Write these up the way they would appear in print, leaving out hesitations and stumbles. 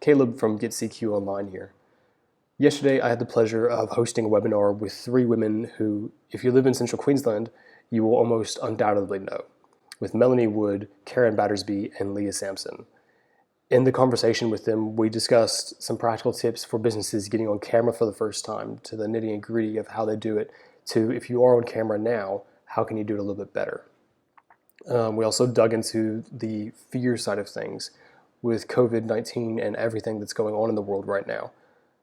Caleb from Get CQ Online here. Yesterday, I had the pleasure of hosting a webinar with three women who, if you live in central Queensland, you will almost undoubtedly know, with Melanie Wood, Karen Battersby, and Leah Sampson. In the conversation with them, we discussed some practical tips for businesses getting on camera for the first time, to the nitty and gritty of how they do it, to if you are on camera now, how can you do it a little bit better? We also dug into the fear side of things with COVID-19 and everything that's going on in the world right now.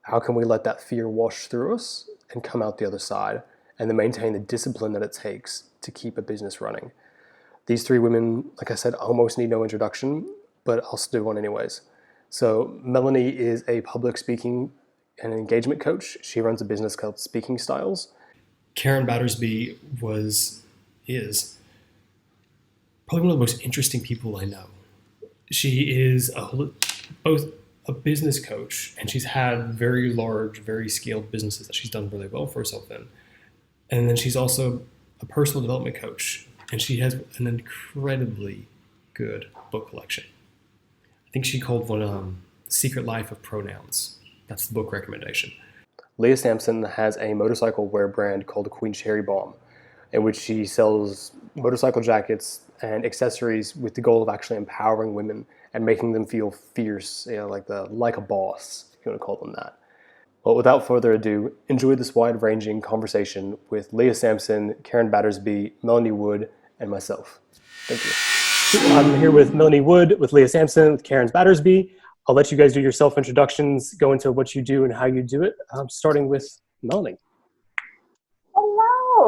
How can we let that fear wash through us and come out the other side, and then maintain the discipline that it takes to keep a business running? These three women, like I said, almost need no introduction, but I'll still do one anyways. So Melanie is a public speaking and engagement coach. She runs a business called Speaking Styles. Karen Battersby is probably one of the most interesting people I know. She is both a business coach, and she's had very large, very scaled businesses that she's done really well for herself in. And then she's also a personal development coach, and she has an incredibly good book collection. I think she called one Secret Life of Pronouns. That's the book recommendation. Leah Sampson has a motorcycle wear brand called Queen Cherry Bomb, in which she sells motorcycle jackets and accessories with the goal of actually empowering women and making them feel fierce, like a boss, if you want to call them that. But without further ado, enjoy this wide-ranging conversation with Leah Sampson, Karen Battersby, Melanie Wood, and myself. Thank you. I'm here with Melanie Wood, with Leah Sampson, with Karen Battersby. I'll let you guys do your self-introductions, go into what you do and how you do it, starting with Melanie.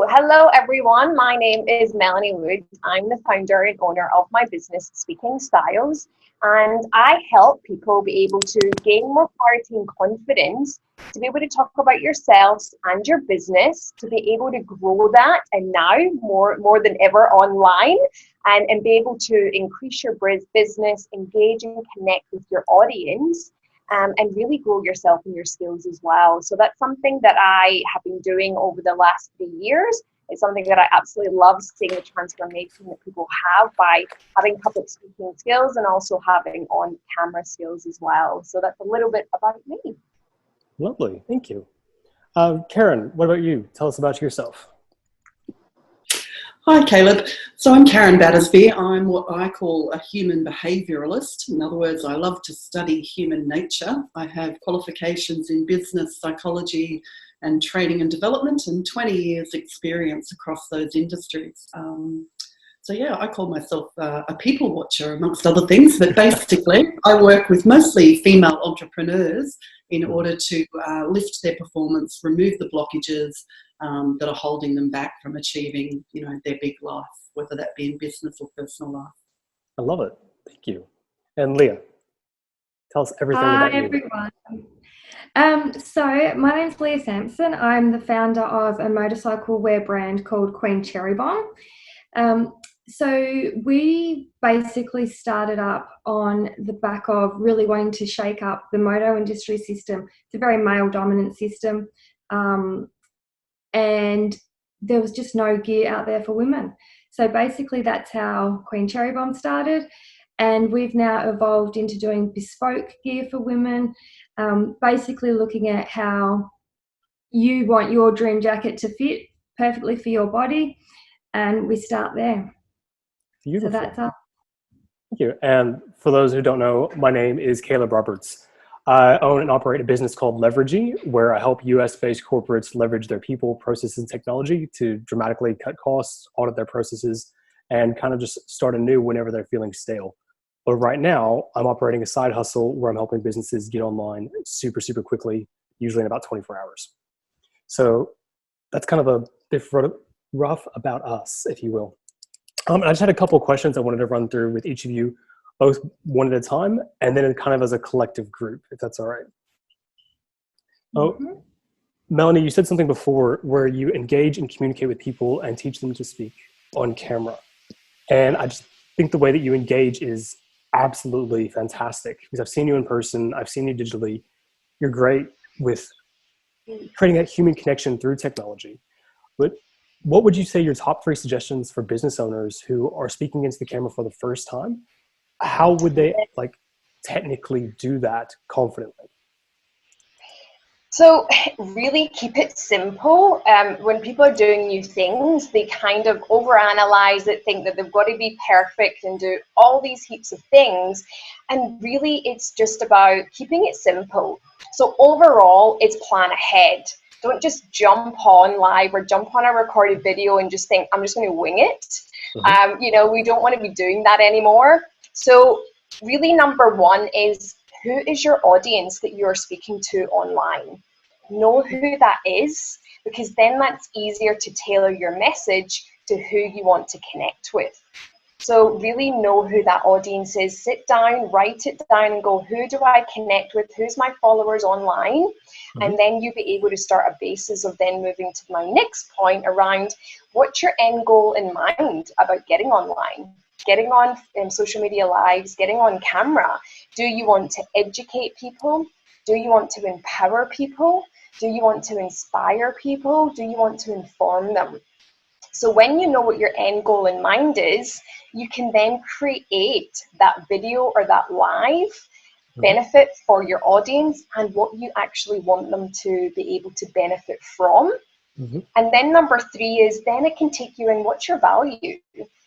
Hello everyone. My name is Melanie Wood. I'm the founder and owner of my business, Speaking Styles, and I help people be able to gain more clarity and confidence to be able to talk about yourselves and your business, to be able to grow that, and now more than ever online, and be able to increase your business, engage and connect with your audience. And really grow yourself and your skills as well. So that's something that I have been doing over the last 3 years. It's something that I absolutely love, seeing the transformation that people have by having public speaking skills and also having on camera skills as well. So that's a little bit about me. Lovely, thank you. Karen, what about you? Tell us about yourself. Hi, Caleb. So I'm Karen Battersby. I'm what I call a human behaviouralist. In other words, I love to study human nature. I have qualifications in business psychology and training and development, and 20 years experience across those industries. I call myself a people watcher, amongst other things, but basically I work with mostly female entrepreneurs in order to lift their performance, remove the blockages that are holding them back from achieving, their big life, whether that be in business or personal life. I love it. Thank you. And Leah, tell us everything about you. Hi, everyone. So my name's Leah Sampson. I'm the founder of a motorcycle wear brand called Queen Cherry Bomb. So we basically started up on the back of really wanting to shake up the moto industry system. It's a very male dominant system. And there was just no gear out there for women. So basically that's how Queen Cherry Bomb started. And we've now evolved into doing bespoke gear for women, basically looking at how you want your dream jacket to fit perfectly for your body. And we start there. Beautiful. So that's us. Thank you. And for those who don't know, my name is Caleb Roberts. I own and operate a business called Leveragey, where I help US-based corporates leverage their people, processes, and technology to dramatically cut costs, audit their processes, and kind of just start anew whenever they're feeling stale. But right now, I'm operating a side hustle where I'm helping businesses get online super, super quickly, usually in about 24 hours. So that's kind of a bit rough about us, if you will. I just had a couple of questions I wanted to run through with each of you, both one at a time, and then kind of as a collective group, if that's all right. Mm-hmm. Oh, Melanie, you said something before where you engage and communicate with people and teach them to speak on camera. And I just think the way that you engage is absolutely fantastic, because I've seen you in person, I've seen you digitally. You're great with creating that human connection through technology. But what would you say your top 3 suggestions for business owners who are speaking into the camera for the first time? How would they technically do that confidently? So really keep it simple. When people are doing new things, they kind of overanalyze it, think that they've got to be perfect and do all these heaps of things. And really, it's just about keeping it simple. So overall, it's plan ahead. Don't just jump on live or jump on a recorded video and just think, I'm just going to wing it. We don't want to be doing that anymore. So really, number one is, who is your audience that you're speaking to online? Know who that is, because then that's easier to tailor your message to who you want to connect with. So really know who that audience is. Sit down, write it down and go, who do I connect with? Who's my followers online? And then you'll be able to start a basis of then moving to my next point around what's your end goal in mind about getting online, getting on social media lives, getting on camera. Do you want to educate people? Do you want to empower people? Do you want to inspire people? Do you want to inform them? So when you know what your end goal in mind is, you can then create that video or that live benefit for your audience and what you actually want them to be able to benefit from. And then number three is, then it can take you in, what's your value?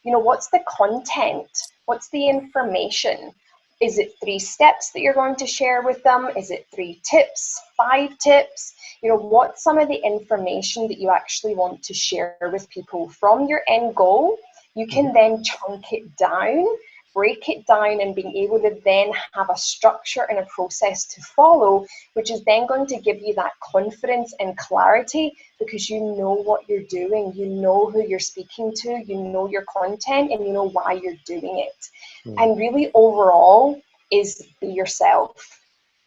What's the content? What's the information? Is it 3 steps that you're going to share with them? Is it 3 tips, 5 tips? What's some of the information that you actually want to share with people from your end goal? You can then chunk it down, break it down, and being able to then have a structure and a process to follow, which is then going to give you that confidence and clarity, because you know what you're doing, you know who you're speaking to, you know your content, and you know why you're doing it. And really overall is be yourself.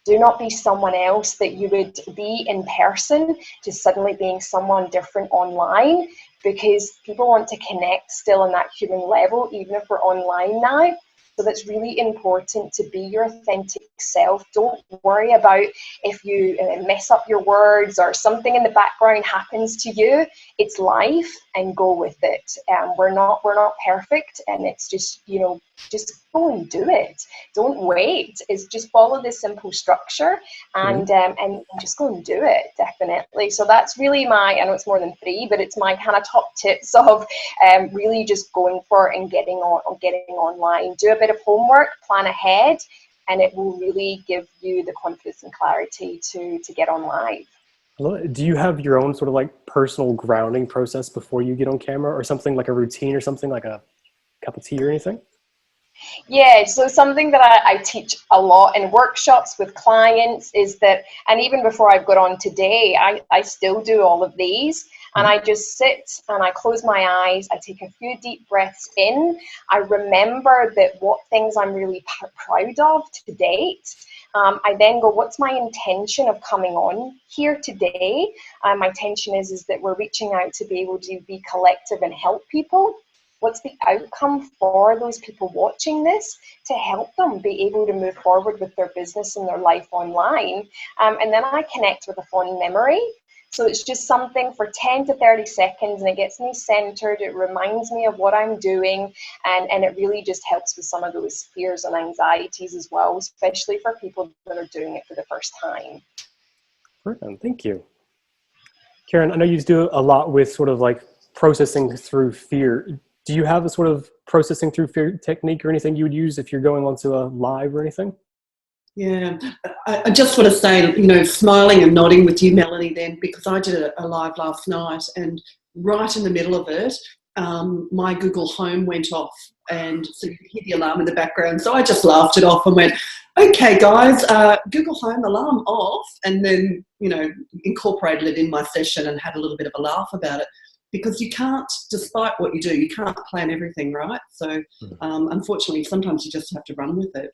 Do not be someone else that you would be in person to suddenly being someone different online, because people want to connect still on that human level, even if we're online now. So that's really important, to be your authentic self. Don't worry about if you mess up your words or something in the background happens to you. It's life, and go with it. We're not perfect, and it's just, just go and do it. Don't wait. It's just follow this simple structure and just go and do it, definitely. So that's really I know it's more than 3, but it's my kind of top tips of really just going for and getting online. Do a bit of homework, plan ahead, and it will really give you the confidence and clarity to get on live. Do you have your own sort of like personal grounding process before you get on camera, or something like a routine or something like a cup of tea or anything? Yeah, so something that I teach a lot in workshops with clients is that, and even before I've got on today, I still do all of these, and I just sit and I close my eyes, I take a few deep breaths in, I remember that what things I'm really proud of to date. I then go, what's my intention of coming on here today? My intention is that we're reaching out to be able to be collective and help people. What's the outcome for those people watching this, to help them be able to move forward with their business and their life online? And then I connect with a fond memory. So it's just something for 10 to 30 seconds, and it gets me centered. It reminds me of what I'm doing, and it really just helps with some of those fears and anxieties as well, especially for people that are doing it for the first time. Brilliant. Thank you. Karen, I know you do a lot with sort of like processing through fear. Do you have a sort of processing through fear technique or anything you would use if you're going onto a live or anything? Yeah, I just want to say, smiling and nodding with you, Melanie, then, because I did a live last night, and right in the middle of it, my Google Home went off, and so you could hear the alarm in the background. So I just laughed it off and went, okay, guys, Google Home alarm off, and then, incorporated it in my session and had a little bit of a laugh about it. Because you can't, despite what you do, you can't plan everything, right? So unfortunately, sometimes you just have to run with it.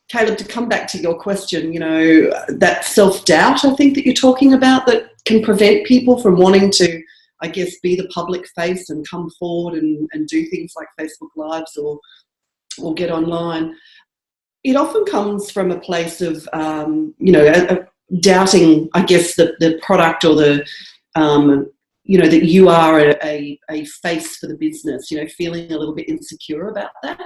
Caleb, to come back to your question, that self-doubt, I think, that you're talking about, that can prevent people from wanting to, I guess, be the public face and come forward and do things like Facebook Lives or get online. It often comes from a place of, doubting, I guess, the product or the, that you are a face for the business, feeling a little bit insecure about that.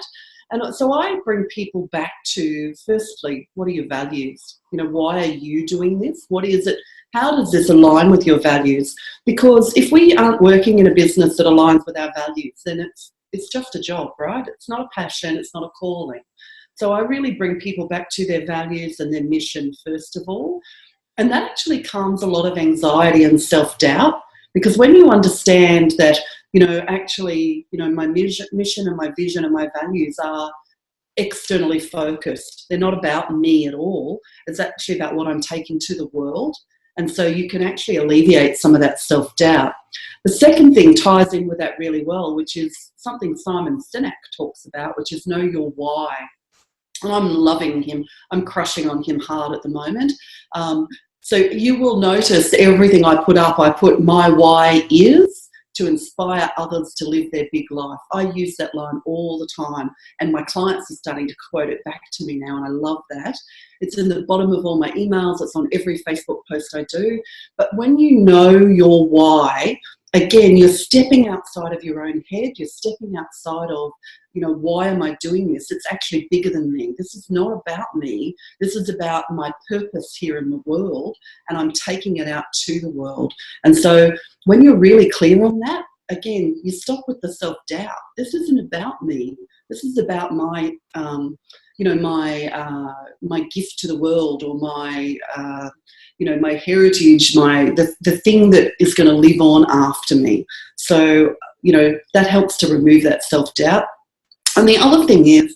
And so I bring people back to, firstly, what are your values? Why are you doing this? What is it? How does this align with your values? Because if we aren't working in a business that aligns with our values, then it's just a job, right? It's not a passion, it's not a calling. So I really bring people back to their values and their mission, first of all. And that actually calms a lot of anxiety and self-doubt, because when you understand that, my mission and my vision and my values are externally focused. They're not about me at all. It's actually about what I'm taking to the world. And so you can actually alleviate some of that self-doubt. The second thing ties in with that really well, which is something Simon Sinek talks about, which is know your why. And I'm loving him. I'm crushing on him hard at the moment. So you will notice everything I put my why is to inspire others to live their big life. I use that line all the time, and my clients are starting to quote it back to me now, and I love that. It's in the bottom of all my emails. It's on every Facebook post I do. But when you know your why, again, you're stepping outside of your own head. You're stepping outside of, why am I doing this? It's actually bigger than me. This is not about me. This is about my purpose here in the world, and I'm taking it out to the world. And so when you're really clear on that, again, you stop with the self-doubt. This isn't about me. This is about my, my gift to the world, or my, my heritage, the thing that is going to live on after me. So, that helps to remove that self-doubt. And the other thing is,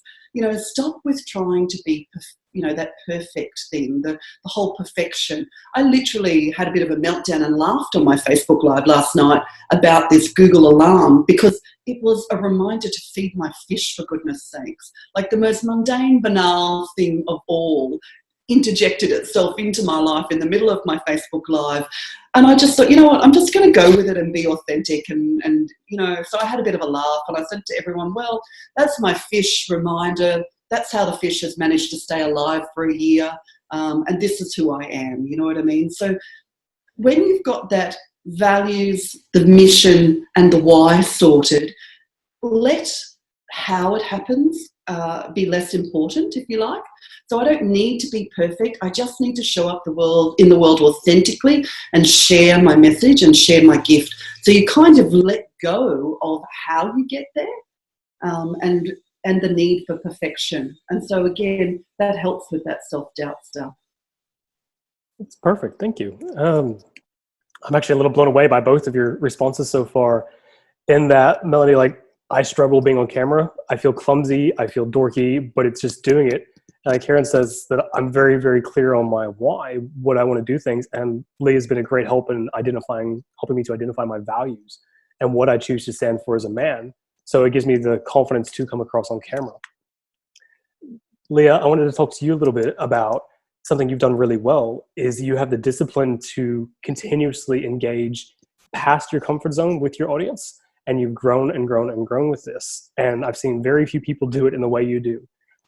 stop with trying to be, that perfect thing, the whole perfection. I literally had a bit of a meltdown and laughed on my Facebook Live last night about this Google alarm, because it was a reminder to feed my fish, for goodness sakes. Like the most mundane, banal thing of all interjected itself into my life in the middle of my Facebook Live. And I just thought, what, I'm just going to go with it and be authentic. And so I had a bit of a laugh, and I said to everyone, well, that's my fish reminder. That's how the fish has managed to stay alive for a year. And this is who I am. You know what I mean? So when you've got that values, the mission and the why sorted, let how it happens be less important, if you like. So I don't need to be perfect. I just need to show up in the world authentically and share my message and share my gift. So you kind of let go of how you get there, and the need for perfection. And so again, that helps with that self-doubt stuff. That's perfect. Thank you. I'm actually a little blown away by both of your responses so far. In that, Melanie, I struggle being on camera. I feel clumsy. I feel dorky, but it's just doing it. Karen says that I'm very, very clear on my why, what I want to do things. And Lee has been a great help in helping me to identify my values and what I choose to stand for as a man. So it gives me the confidence to come across on camera. Leah, I wanted to talk to you a little bit about something you've done really well. Is you have the discipline to continuously engage past your comfort zone with your audience. And you've grown and grown and grown with this. And I've seen very few people do it in the way you do.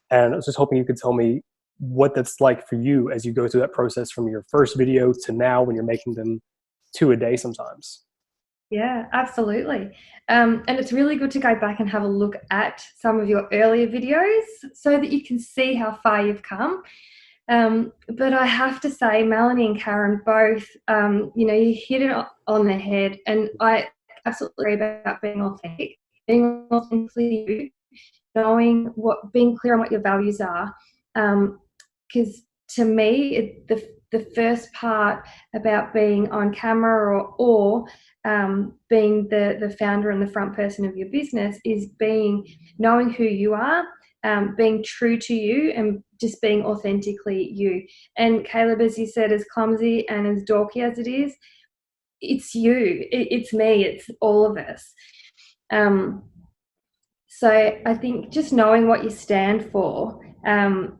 And I was just hoping you could tell me what that's like for you as you go through that process from your first video to now when you're making them 2 a day sometimes. Yeah, absolutely. And it's really good to go back and have a look at some of your earlier videos so that you can see how far you've come. But I have to say, Melanie and Karen both, you hit it on the head. And I absolutely agree about being authentically you, being clear on what your values are. Because to me, the first part about being on camera or being the founder and the front person of your business is knowing who you are, being true to you, and just being authentically you. And Caleb, as you said, as clumsy and as dorky as it is, it's you, it's me, it's all of us. So I think just knowing what you stand for, and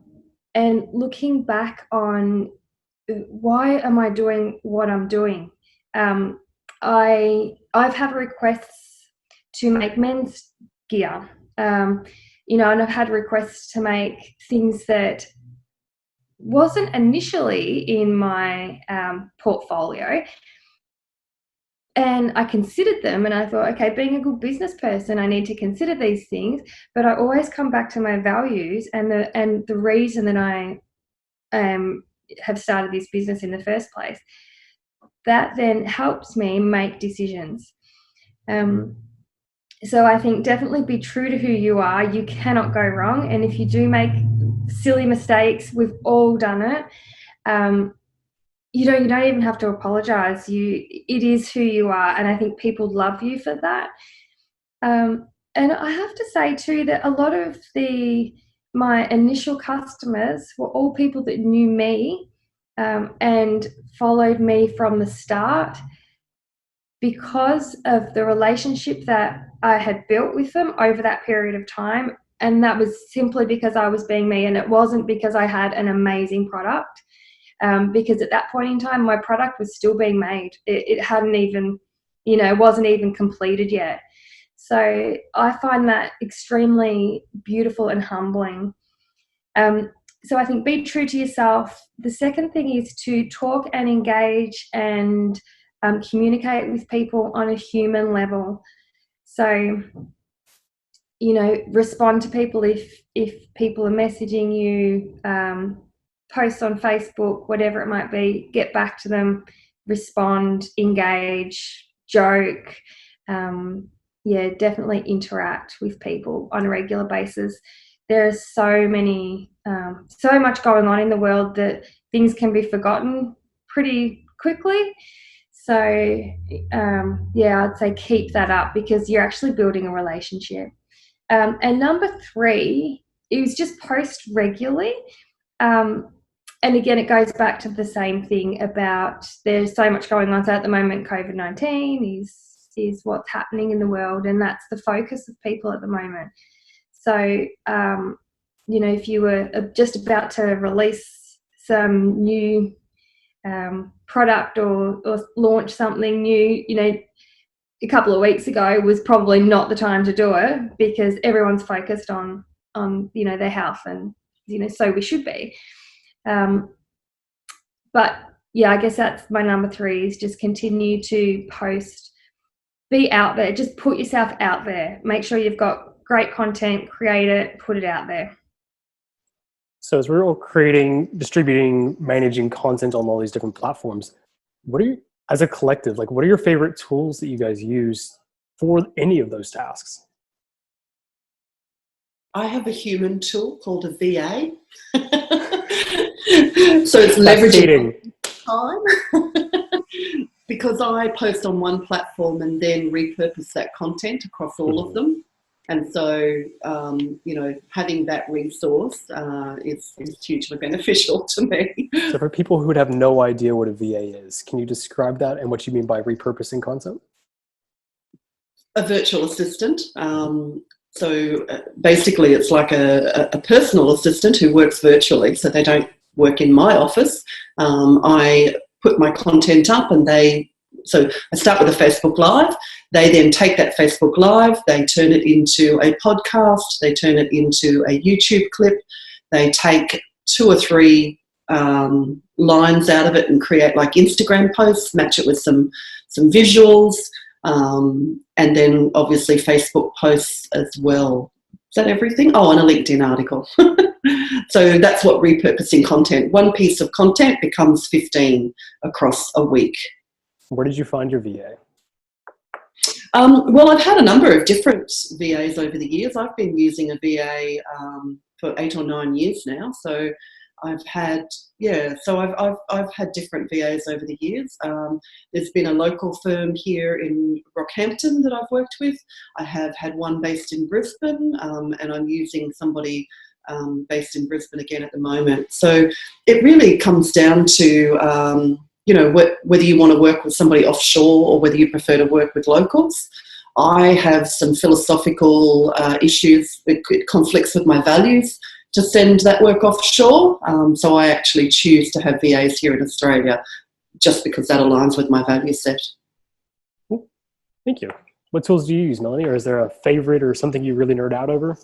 looking back on why am I doing what I'm doing. I've had requests to make men's gear, and I've had requests to make things that wasn't initially in my portfolio. And I considered them, and I thought, okay, being a good business person, I need to consider these things, but I always come back to my values and the reason that I have started this business in the first place. That then helps me make decisions. So I think definitely be true to who you are. You cannot go wrong. And if you do make silly mistakes, we've all done it. You don't even have to apologize. It is who you are. And I think people love you for that. And I have to say too, that a lot of my initial customers were all people that knew me and followed me from the start, because of the relationship that I had built with them over that period of time. And that was simply because I was being me, and it wasn't because I had an amazing product. Because at that point in time, my product was still being made. It hadn't even, wasn't even completed yet. So I find that extremely beautiful and humbling. So I think be true to yourself. The second thing is to talk and engage and communicate with people on a human level. So, respond to people if people are messaging you, post on Facebook, whatever it might be, get back to them, respond, engage, joke. Definitely interact with people on a regular basis. There's so much going on in the world that things can be forgotten pretty quickly. So, I'd say keep that up, because you're actually building a relationship. And number 3 is just post regularly. And again, it goes back to the same thing about there's so much going on. So at the moment, COVID-19 is what's happening in the world, and that's the focus of people at the moment. So, if you were just about to release some new product or launch something new, a couple of weeks ago was probably not the time to do it, because everyone's focused on their health, and so we should be. But yeah, I guess that's my number 3, is just continue to post, be out there, just put yourself out there, make sure you've got great content, create it, put it out there. So as we're all creating, distributing, managing content on all these different platforms, as a collective, what are your favorite tools that you guys use for any of those tasks? I have a human tool called a VA. So it's leveraging time. Because I post on one platform and then repurpose that content across all of them. And so, having that resource is hugely beneficial to me. So for people who would have no idea what a VA is, can you describe that and what you mean by repurposing content? A virtual assistant. So basically it's like a personal assistant who works virtually. So they don't work in my office. I put my content up, and so I start with a Facebook Live. They then take that Facebook Live, they turn it into a podcast, they turn it into a YouTube clip, they take 2 or 3 lines out of it and create like Instagram posts, match it with some visuals, and then obviously Facebook posts as well. Is that everything? Oh, and a LinkedIn article. So that's what repurposing content. One piece of content becomes 15 across a week. Where did you find your VA? Well, I've had a number of different VAs over the years. I've been using a VA for 8 or 9 years now. So I've had different VAs over the years. There's been a local firm here in Rockhampton that I've worked with. I have had one based in Brisbane, and I'm using somebody based in Brisbane again at the moment. So it really comes down to whether you want to work with somebody offshore or whether you prefer to work with locals. I have some philosophical issues. It conflicts with my values to send that work offshore. So I actually choose to have VAs here in Australia just because that aligns with my value set. Thank you. What tools do you use, Melanie? Or is there a favorite or something you really nerd out over?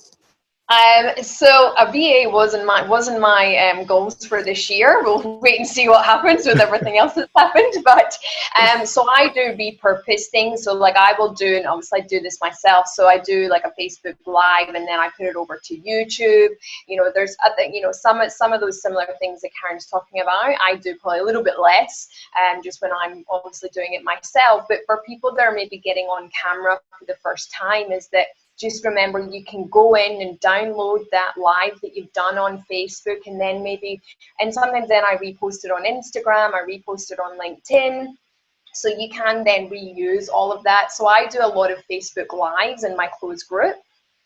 So a VA wasn't my goals for this year. We'll wait and see what happens with everything else that's happened. But so I do repurpose things. So like I will do, and obviously I do this myself. So I do like a Facebook Live, and then I put it over to YouTube. You know, there's some of those similar things that Karen's talking about. I do probably a little bit less, just when I'm obviously doing it myself. But for people that are maybe getting on camera for the first time, is that just remember you can go in and download that live that you've done on Facebook, and then and sometimes then I repost it on Instagram, I repost it on LinkedIn. So you can then reuse all of that. So I do a lot of Facebook Lives in my closed group,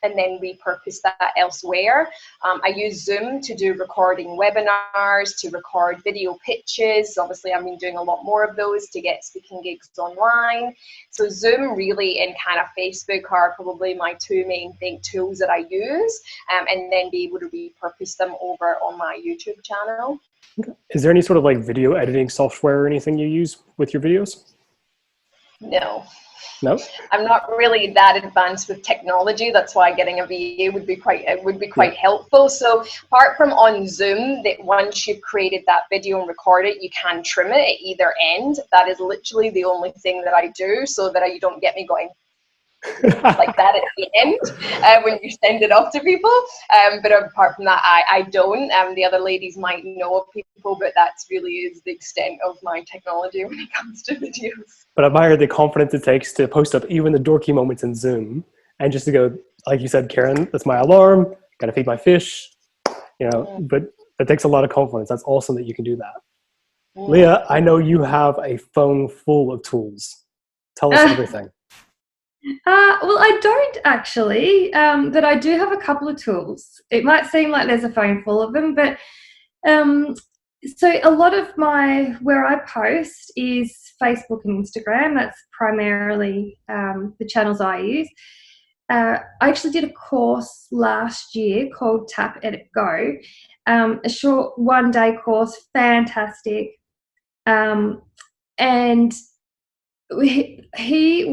and then repurpose that elsewhere. I use Zoom to do recording webinars, to record video pitches. Obviously, I've been doing a lot more of those to get speaking gigs online. So Zoom really and kind of Facebook are probably my two main tools that I use, and then be able to repurpose them over on my YouTube channel. Is there any sort of like video editing software or anything you use with your videos? No. No? I'm not really that advanced with technology. That's why getting a VA would be quite helpful. So apart from on Zoom, that once you've created that video and record it, you can trim it at either end. That is literally the only thing that I do, so that you don't get me going like that at the end when you send it off to people. But apart from that, I don't. The other ladies might know of people, but that's really is the extent of my technology when it comes to videos. But I admire the confidence it takes to post up even the dorky moments in Zoom, and just to go, like you said, Karen, that's my alarm, gotta feed my fish, you know, but it takes a lot of confidence. That's awesome that you can do that. Leah, I know you have a phone full of tools. Tell us everything. Well, I don't actually, but I do have a couple of tools. It might seem like there's a phone full of them, but so a lot of where I post is Facebook and Instagram. That's primarily the channels I use. I actually did a course last year called Tap Edit Go, a short one-day course, fantastic. And he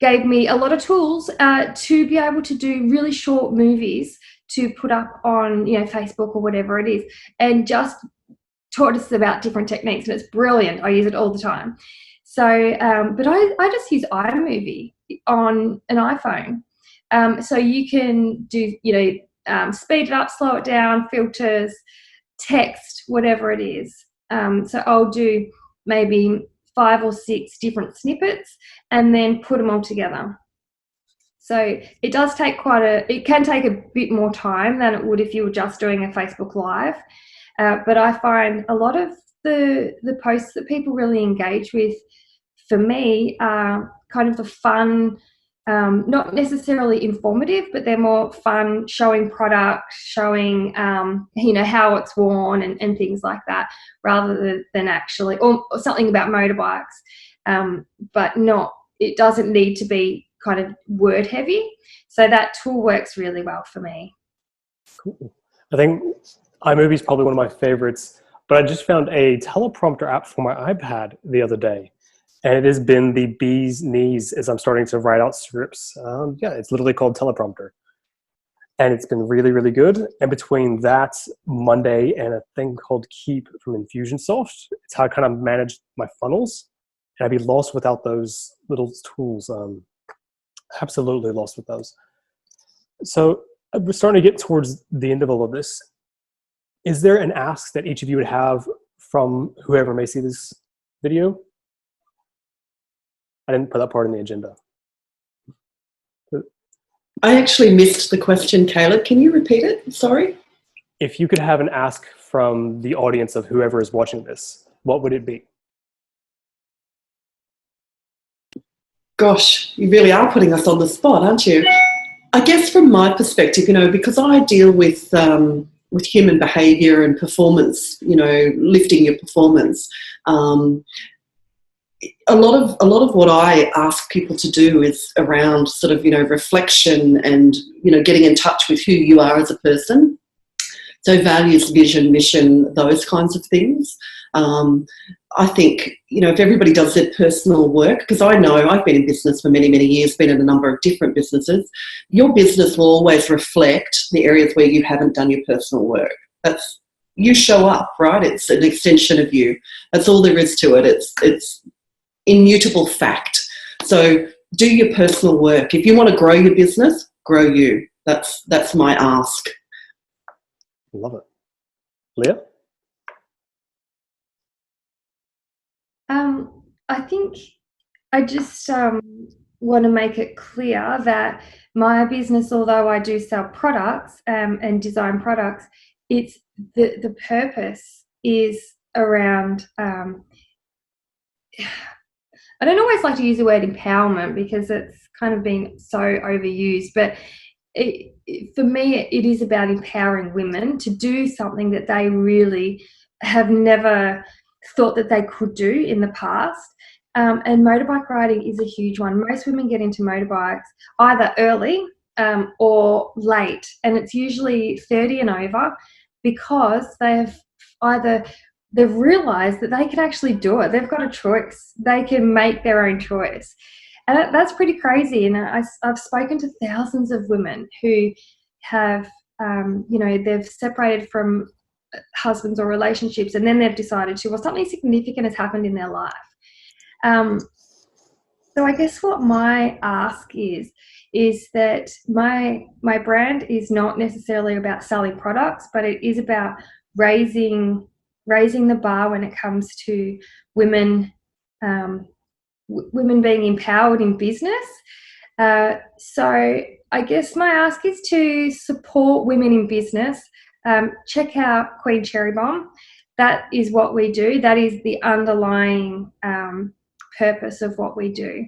gave me a lot of tools to be able to do really short movies to put up on, Facebook or whatever it is, and just taught us about different techniques, and it's brilliant. I use it all the time. So, but I just use iMovie on an iPhone. So you can do, speed it up, slow it down, filters, text, whatever it is. So I'll do maybe 5 or 6 different snippets and then put them all together. So it does take it can take a bit more time than it would if you were just doing a Facebook Live. But I find a lot of the posts that people really engage with, for me, are kind of the fun, not necessarily informative, but they're more fun, showing product, showing, how it's worn and things like that, rather than actually, or something about motorbikes, but it doesn't need to be kind of word heavy. So that tool works really well for me. Cool. I think iMovie is probably one of my favorites, but I just found a teleprompter app for my iPad the other day. And it has been the bee's knees as I'm starting to write out scripts. It's literally called Teleprompter. And it's been really, really good. And between that, Monday, and a thing called Keep from Infusionsoft, it's how I kind of manage my funnels. And I'd be lost without those little tools. Absolutely lost with those. So we're starting to get towards the end of all of this. Is there an ask that each of you would have from whoever may see this video? I didn't put that part in the agenda. I actually missed the question, Caleb. Can you repeat it? Sorry. If you could have an ask from the audience of whoever is watching this, what would it be? Gosh, you really are putting us on the spot, aren't you? I guess from my perspective, because I deal with human behaviour and performance, lifting your performance. A lot of what I ask people to do is around sort of, reflection and, getting in touch with who you are as a person. So values, vision, mission, those kinds of things. I think, if everybody does their personal work, because I know I've been in business for many, many years, been in a number of different businesses, your business will always reflect the areas where you haven't done your personal work. You show up, right? It's an extension of you. That's all there is to it. It's immutable fact. So do your personal work. If you want to grow your business, grow you. That's my ask. Love it. Leah? I think I just want to make it clear that my business, although I do sell products and design products, it's the purpose is around. I don't always like to use the word empowerment because it's kind of been so overused, but for me, it is about empowering women to do something that they really have never thought that they could do in the past. And motorbike riding is a huge one. Most women get into motorbikes either early or late, and it's usually 30 and over because they've realised that they can actually do it. They've got a choice. They can make their own choice. And that's pretty crazy. And I've spoken to thousands of women who have, they've separated from husbands or relationships, and then they've decided something significant has happened in their life. So I guess what my ask is that my brand is not necessarily about selling products, but it is about raising the bar when it comes to women being empowered in business. So I guess my ask is to support women in business. Check out Queen Cherry Bomb. That is what we do. That is the underlying purpose of what we do.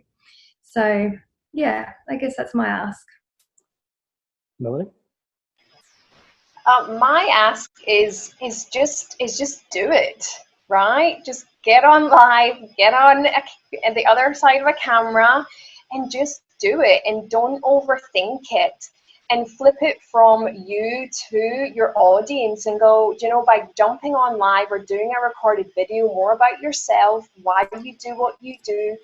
So yeah, I guess that's my ask. Melanie? My ask is just do it, right? Just get on live, get on the other side of a camera, and just do it, and don't overthink it, and flip it from you to your audience and go, by jumping on live or doing a recorded video more about yourself, why you do what you do,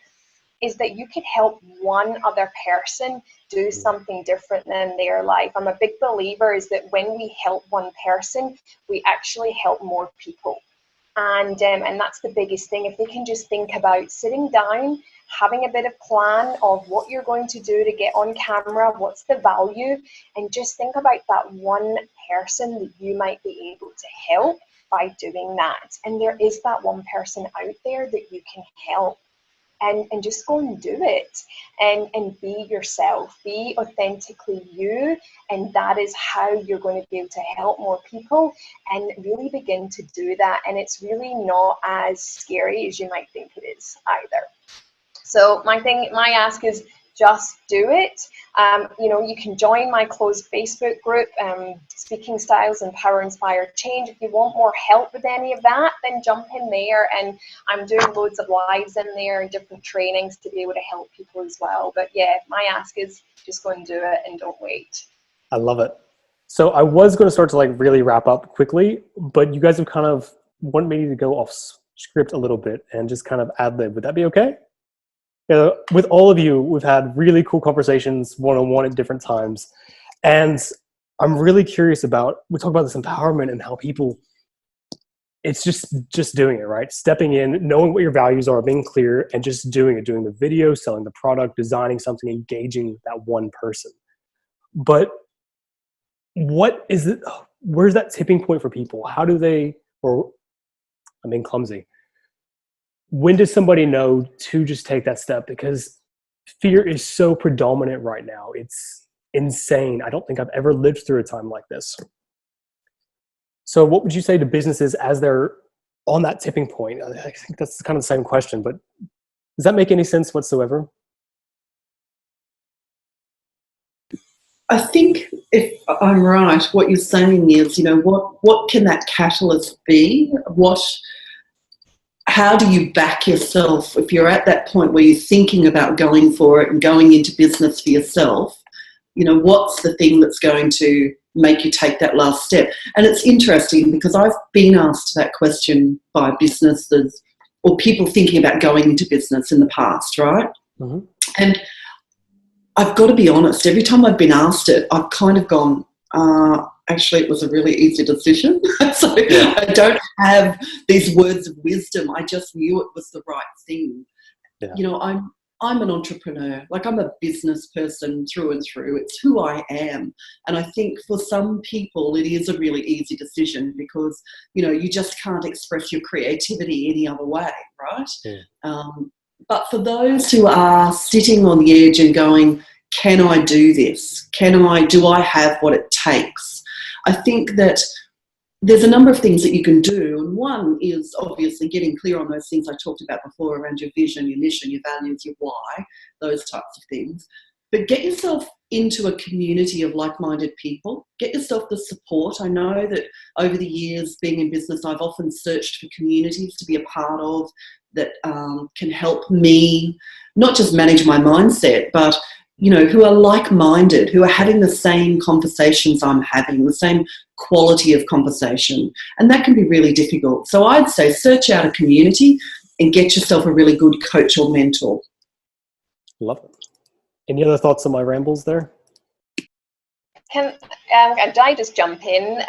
is that you could help one other person do something different in their life. I'm a big believer is that when we help one person, we actually help more people. And that's the biggest thing. If they can just think about sitting down, having a bit of plan of what you're going to do to get on camera, what's the value, and just think about that one person that you might be able to help by doing that. And there is that one person out there that you can help. And just go and do it, and be yourself, be authentically you, and that is how you're going to be able to help more people and really begin to do that. And it's really not as scary as you might think it is either. So my ask is just do it. You can join my closed Facebook group, Speaking Styles, Empower, Inspire, Change. If you want more help with any of that, then jump in there. And I'm doing loads of lives in there and different trainings to be able to help people as well. But yeah, my ask is just go and do it and don't wait. I love it. So I was going to start to really wrap up quickly, but you guys have kind of wanted me to go off script a little bit and just kind of ad lib. Would that be okay? With all of you, we've had really cool conversations one-on-one at different times. And I'm really curious we talk about this empowerment and how people, it's just doing it, right? Stepping in, knowing what your values are, being clear, and just doing it, doing the video, selling the product, designing something, engaging that one person. But what is it? Where's that tipping point for people? How do they, or I'm being clumsy. When does somebody know to just take that step? Because fear is so predominant right now. It's insane. I don't think I've ever lived through a time like this. So what would you say to businesses as they're on that tipping point? I think that's kind of the same question, but does that make any sense whatsoever? I think if I'm right, what you're saying is, what can that catalyst be? How do you back yourself if you're at that point where you're thinking about going for it and going into business for yourself? What's the thing that's going to make you take that last step? And it's interesting because I've been asked that question by businesses or people thinking about going into business in the past, right? Mm-hmm. And I've got to be honest, every time I've been asked it, I've kind of gone, actually, it was a really easy decision. So I don't have these words of wisdom. I just knew it was the right thing. Yeah. You know, I'm an entrepreneur. Like, I'm a business person through and through. It's who I am. And I think for some people, it is a really easy decision because, you know, you just can't express your creativity any other way, right? Yeah. But for those who are sitting on the edge and going, can I do this? Do I have what it takes? I think that there's a number of things that you can do. And one is obviously getting clear on those things I talked about before around your vision, your mission, your values, your why, those types of things. But get yourself into a community of like-minded people. Get yourself the support. I know that over the years being in business, I've often searched for communities to be a part of that can help me not just manage my mindset, but, you know, who are like-minded, who are having the same conversations I'm having, the same quality of conversation. And that can be really difficult. So I'd say search out a community and get yourself a really good coach or mentor. Love it. Any other thoughts on my rambles there? Can I just jump in?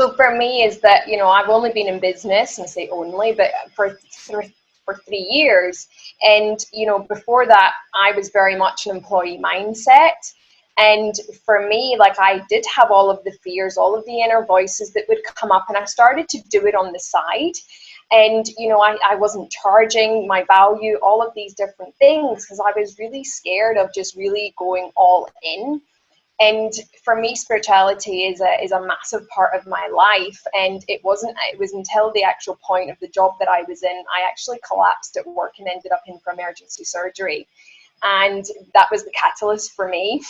So for me is that, you know, I've only been in business, and say only, but for 3 years. And, you know, before that, I was very much an employee mindset. And for me, like, I did have all of the fears, all of the inner voices that would come up, and I started to do it on the side. And, you know, I wasn't charging my value, all of these different things, because I was really scared of just really going all in. And for me, spirituality is a massive part of my life. And it was until the actual point of the job that I was in, I actually collapsed at work and ended up in for emergency surgery. And that was the catalyst for me.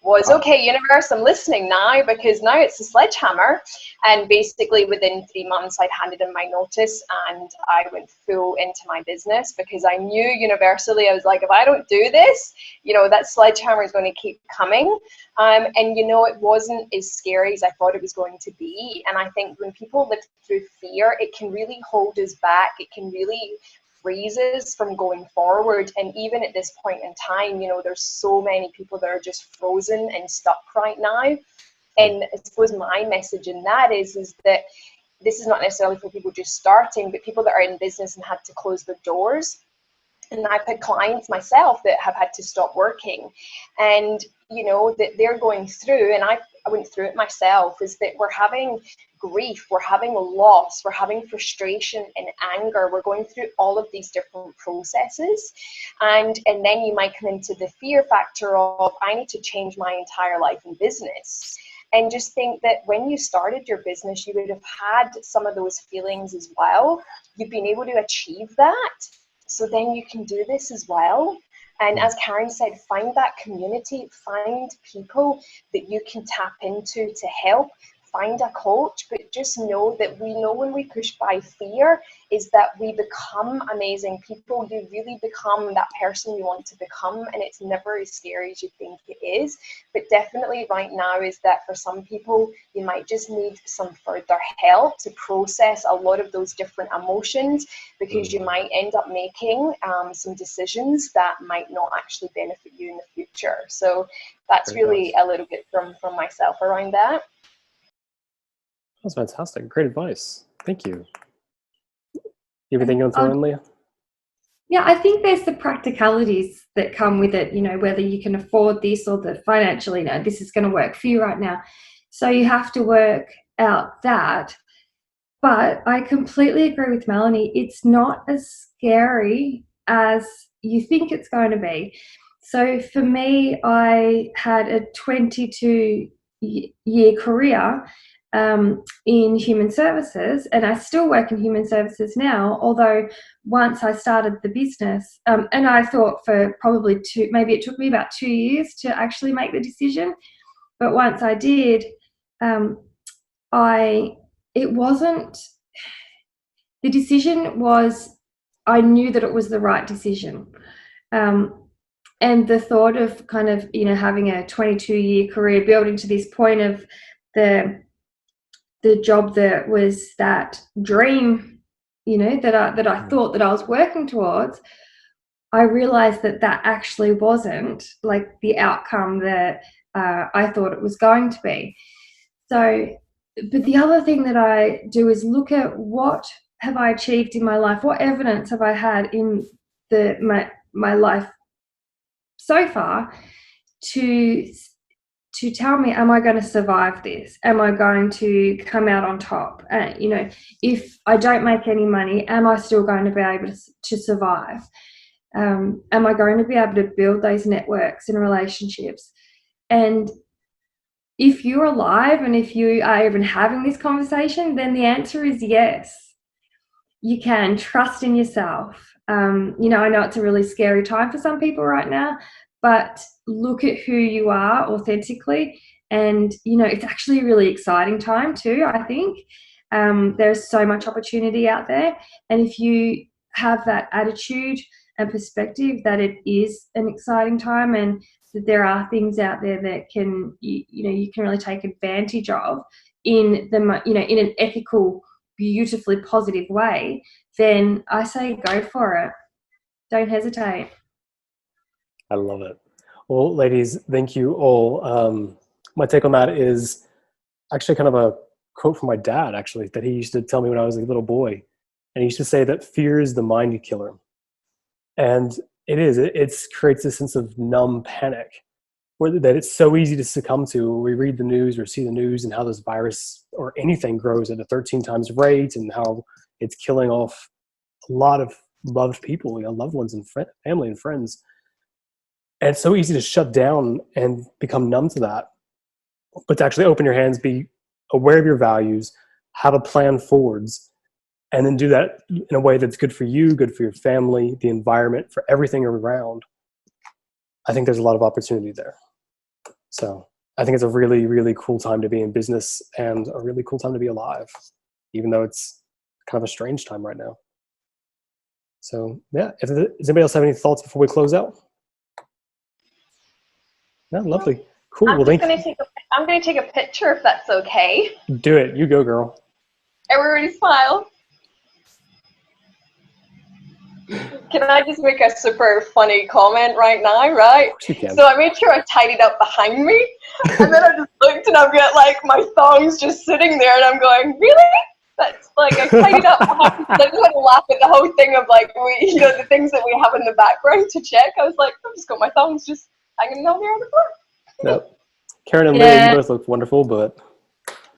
Was, okay, universe, I'm listening now, because now it's a sledgehammer. And basically within 3 months, I'd handed in my notice and I went full into my business, because I knew universally, I was like, if I don't do this, you know, that sledgehammer is going to keep coming. And, you know, it wasn't as scary as I thought it was going to be. And I think when people live through fear, it can really hold us back. It can really freezes from going forward. And even at this point in time, you know, there's so many people that are just frozen and stuck right now. And I suppose my message in that is that this is not necessarily for people just starting, but people that are in business and had to close their doors. And I've had clients myself that have had to stop working, and, you know, that they're going through, and I went through it myself, is that we're having grief, we're having loss, we're having frustration and anger. We're going through all of these different processes. And then you might come into the fear factor of, I need to change my entire life and business. And just think that when you started your business, you would have had some of those feelings as well. You've been able to achieve that. So then you can do this as well. And as Karen said, find that community, find people that you can tap into to help. Find a coach, but just know that we know when we push by fear is that we become amazing people. You really become that person you want to become, and it's never as scary as you think it is. But definitely right now is that for some people, you might just need some further help to process a lot of those different emotions, because you might end up making some decisions that might not actually benefit you in the future. So that's really a little bit from myself around that. That's fantastic. Great advice. Thank you. You have anything you want to throw in, Leah? Yeah, I think there's the practicalities that come with it, you know, whether you can afford this or the financially, no, this is going to work for you right now. So you have to work out that. But I completely agree with Melanie. It's not as scary as you think it's going to be. So for me, I had a 22-year career in human services, and I still work in human services now, although once I started the business, and I thought for probably maybe it took me about 2 years to actually make the decision, but once I did, the decision was, I knew that it was the right decision. And the thought of kind of, you know, having a 22-year career building to this point of the job that was that dream, that I thought that I was working towards, I realized that actually wasn't like the outcome that I thought it was going to be. So, but the other thing that I do is look at what have I achieved in my life? What evidence have I had in my life so far to tell me, am I going to survive this? Am I going to come out on top? If I don't make any money, am I still going to be able to survive? Am I going to be able to build those networks and relationships? And if you're alive and if you are even having this conversation, then the answer is yes. You can trust in yourself. I know it's a really scary time for some people right now, but look at who you are authentically. And, it's actually a really exciting time too, I think. There's so much opportunity out there. And if you have that attitude and perspective that it is an exciting time and that there are things out there that you can really take advantage of in in an ethical, beautifully positive way, then I say go for it. Don't hesitate. I love it. Well, ladies, thank you all. My take on that is actually kind of a quote from my dad, actually, that he used to tell me when I was a little boy. And he used to say that fear is the mind killer. And it creates a sense of numb panic that it's so easy to succumb to. We read the news or see the news and how this virus or anything grows at a 13 times rate and how it's killing off a lot of loved people, loved ones and family and friends. And it's so easy to shut down and become numb to that. But to actually open your hands, be aware of your values, have a plan forwards, and then do that in a way that's good for you, good for your family, the environment, for everything around. I think there's a lot of opportunity there. So I think it's a really, really cool time to be in business and a really cool time to be alive, even though it's kind of a strange time right now. So yeah, does anybody else have any thoughts before we close out? No, lovely. Cool. I'm going to take a picture if that's okay. Do it. You go, girl. Everybody smile. Can I just make a super funny comment right now, right? Of course you can. So I made sure I tidied up behind me, and then I just looked and I've got like my thongs just sitting there, and I'm going, really? That's like I tidied up behind me. I just want to laugh at the whole thing of like the things that we have in the background to check. I was like, I've just got my thongs just hanging down there on the floor. Yep. Karen and Leah, you both look wonderful, but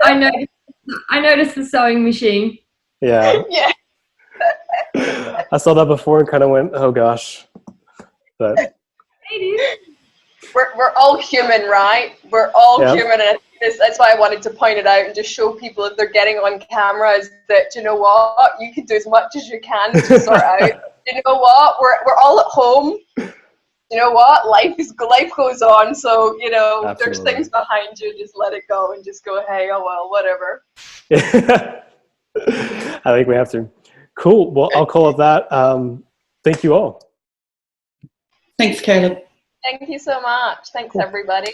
I noticed the sewing machine. Yeah. Yeah. I saw that before and kind of went, oh gosh. But we're all human, right? We're all Yeah. human, and that's why I wanted to point it out and just show people if they're getting on camera is that, you know what, you can do as much as you can to sort out. You know what, we're all at home. You know what, life goes on, so Absolutely. There's things behind you, just let it go and just go, hey, oh well, whatever. I think we have to. Cool. Well, I'll call it that. Thank you all. Thanks, Caleb. Thank you so much. Thanks, everybody.